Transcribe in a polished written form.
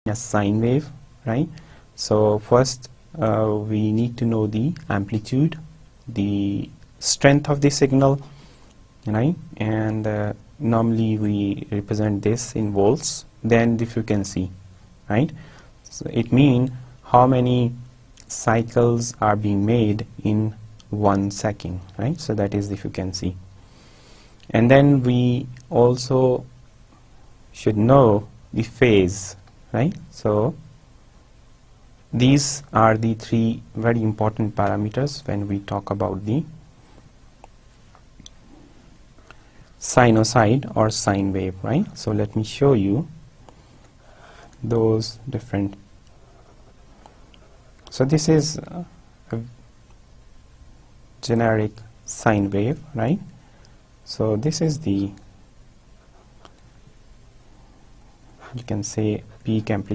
a sine wave, right? So first we need to know the amplitude, the strength of the signal, right? And normally we represent this in volts, then the frequency, right? So it means how many cycles are being made in 1 second, right? So that is the frequency. And then we also should know the phase, right? So these are the 3 very important parameters when we talk about the sinusoid or sine wave, right? So let me show you those different. So this is a generic sine wave, right? So this is the, you can say, peak amplitude.